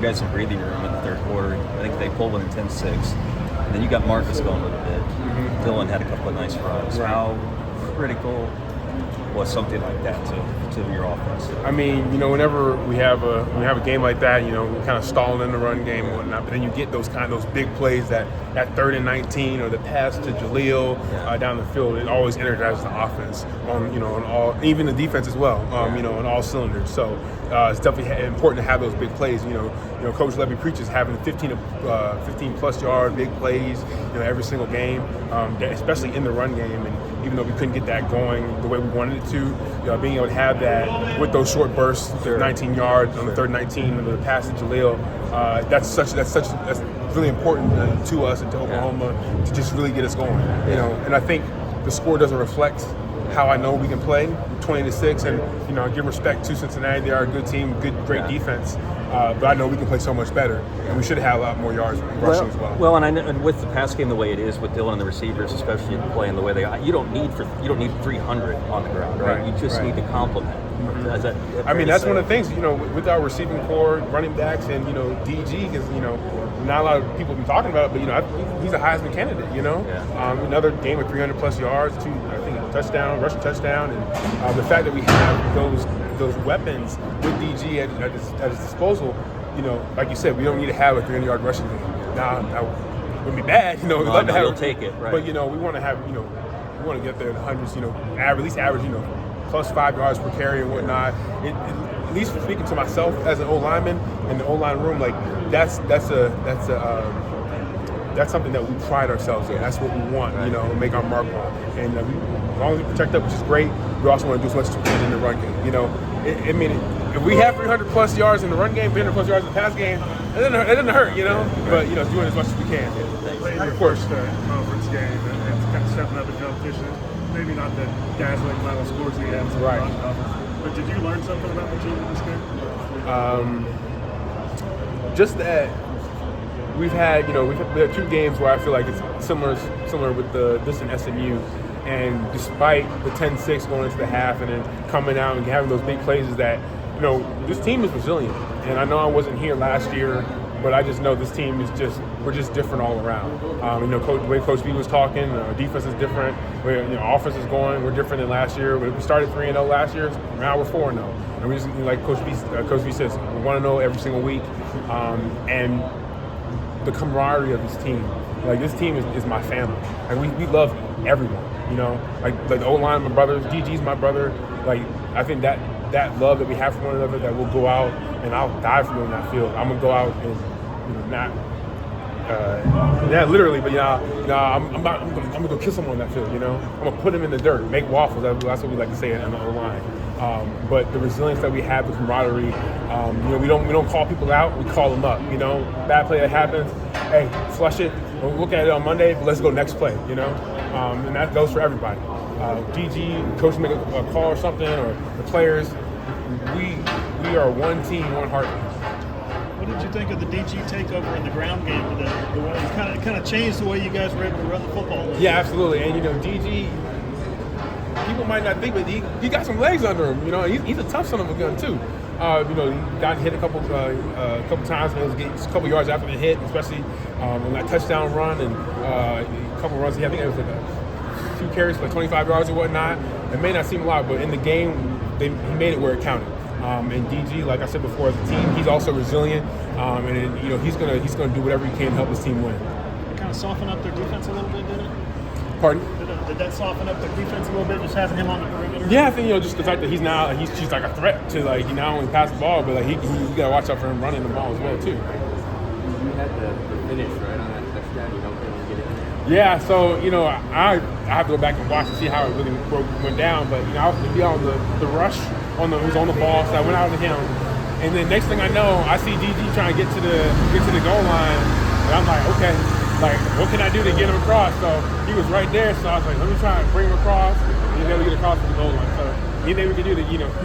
guys some breathing room in the third quarter. I think they pulled one in 10-6. And then you got Marcus going a little bit. Mm-hmm. Dylan had a couple of nice runs. Right. How critical was something like that to your offense? I mean, whenever we have a game like that, we're kind of stalling in the run game and whatnot. But then you get those big plays that 3rd and 19 or the pass to Jaleel down the field. It always energizes the offense on all, even the defense as well. On all cylinders. So it's definitely important to have those big plays. Coach Levy preaches having 15 plus yard big plays. Every single game, especially in the run game. And even though we couldn't get that going the way we wanted it to, being able to have that with those short bursts, 19 yards on the 3rd 19, and the pass to Jaleel, that's really important to us and to Oklahoma to just really get us going. And I think the score doesn't reflect how I know we can play, 20-6, and I give respect to Cincinnati. They are a good team, great defense. But I know we can play so much better, and we should have had a lot more yards rushing as well. Well, and with the pass game the way it is, with Dylan and the receivers, especially playing the way they are, you don't need 300 on the ground, right? You just need to complement. Mm-hmm. That's one of the things, with our receiving core, running backs, and DG, because not a lot of people have been talking about it, but he's a Heisman candidate. Another game with 300 plus yards, rushing touchdown, and the fact that we have those weapons with DG at his disposal, like you said, we don't need to have a 300-yard rushing game. Now, it would be bad, we'd love to have it. Take it, right? But we want to have, we want to get there in the hundreds, at least average, plus 5 yards per carry and whatnot. At least speaking to myself as an O-lineman in the O-line room, like that's something that we pride ourselves in. That's what we want, make our mark on. And as long as we protect that, which is great, we also want to do as much as we can in the run game. If we have 300 plus yards in the run game, 300 plus yards in the pass game, it doesn't hurt, But doing as much as we can. Of course, the conference game and kind of stepping up the competition. Maybe not the dazzling amount of scores we have. Right. But did you learn something about the team in this game? Just that we had 2 games where I feel like it's similar with this and SMU. And despite the 10-6 going into the half and then coming out and having those big plays, is that this team is resilient. And I know I wasn't here last year, but I just know this team is we're just different all around. The way Coach B was talking, defense is different. Offense is going. We're different than last year. We started 3-0 last year. Now we're 4-0, and we just, like Coach B says, we want to know every single week. And the camaraderie of this team. Like, this team is my family. Like, we love everyone. Like the O-line, my brothers. DG's my brother. Like, I think that love that we have for one another, that we'll go out and I'll die for you on that field. I'm gonna go out and not literally, but I'm gonna go kiss him on that field. I'm gonna put him in the dirt, make waffles. That's what we like to say on the O-line. But the resilience that we have, the camaraderie, we don't call people out, we call them up. Bad play that happens, hey, flush it. We'll look at it on Monday, but let's go next play. And that goes for everybody. DG, coach make a call or something, or the players. We are one team, one heartbeat. What did you think of the DG takeover in the ground game? The way it kind of changed the way you guys were able to run the football? Yeah, absolutely. And DG, people might not think, but he got some legs under him. He's a tough son of a gun too. He got hit a couple times, and it was a couple yards after the hit, especially on that touchdown run and a couple runs. I think it was like a few carries for 25 yards or whatnot. It may not seem a lot, but in the game, he made it where it counted. And DG, like I said before, as a team, he's also resilient, and he's gonna do whatever he can to help his team win. It kind of soften up their defense a little bit, did it? Pardon? Did that soften up the defense a little bit, just having him on the perimeter? Yeah, I think just the fact that he's like a threat to he not only pass the ball, but you gotta watch out for him running the ball as well too. You had the finish right on that touchdown. You helped him get it in. Yeah, so I have to go back and watch to see how it really went down, but I was be on the rush who's on the ball, so I went out to him, and then next thing I know, I see DG trying to get to the goal line, and I'm like, okay, like what can I do to get him across? So he was right there, so I was like, let me try and bring him across, and he's able to get across to the goal line. So anything we can do to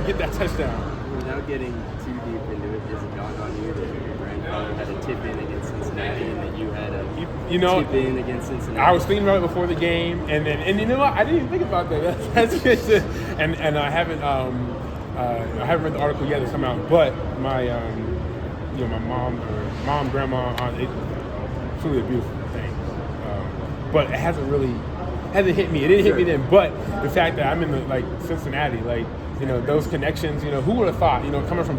get that touchdown. Without getting too deep into it, does it dawn on you that your grandfather had a tip in against Cincinnati and that you had a tip in against Cincinnati? I was thinking about it before the game, and you know what? I didn't even think about that. That's just it. And I haven't read the article yet that's come out, but my my mom, grandma, aunt. It's really a beautiful thing. But it hasn't hit me. It didn't hit me then. But the fact that I'm in Cincinnati, those connections, who would have thought, coming from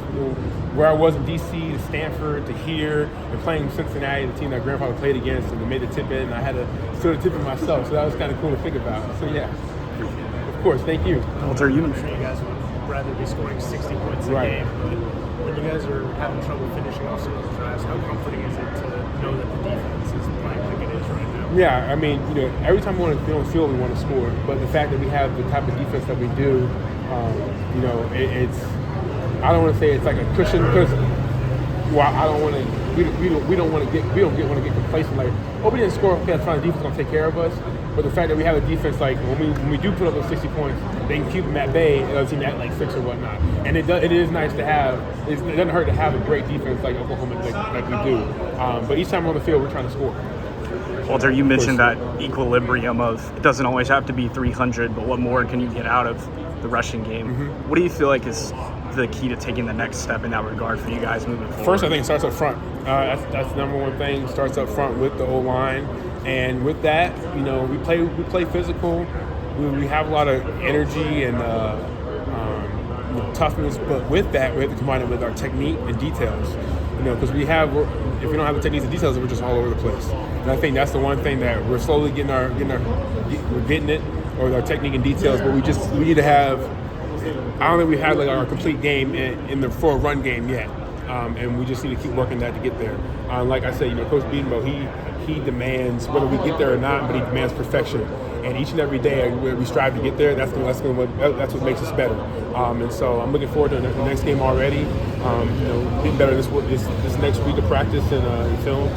where I was in D.C. to Stanford to here and playing Cincinnati, the team that grandfather played against, and they made the tip in, and I had to sort of tip in myself. So that was kind of cool to think about. So yeah, of course, thank you. Walter, I'm sure you guys would rather be scoring 60 points a game, but when you guys are having trouble finishing off some of those drives, how comforting is it to know that the defense is playing like it is right now? Yeah, I mean, every time we want to be on the field, we want to score. But the fact that we have the type of defense that we do, it's. I don't want to say it's like a cushion because, I don't want to. We don't want to get complacent. Like, we didn't score. Okay, that's fine. The defense is gonna take care of us. But the fact that we have a defense, like when we do put up those 60 points, they can keep them at bay. It doesn't seem at like 6 or whatnot. And it is nice to have. It doesn't hurt to have a great defense like Oklahoma, like we do. But each time we're on the field, we're trying to score. Walter, you mentioned that equilibrium of it doesn't always have to be 300, but what more can you get out of the rushing game? Mm-hmm. What do you feel like is the key to taking the next step in that regard for you guys moving forward? First, I think it starts up front. That's the number one thing. Starts up front with the O-line, and with that, we play physical. We have a lot of energy and toughness, but with that, we have to combine it with our technique and details. Because if we don't have the techniques and details, we're just all over the place. And I think that's the one thing that we're slowly getting it, or our technique and details. But we need to have. I don't think we had our complete game for a run game yet, and we just need to keep working that to get there. Like I said, Coach Beadenbo, he demands whether we get there or not, but he demands perfection. And each and every day we strive to get there. That's what makes us better. And so I'm looking forward to the next game already. Getting better this next week of practice and film.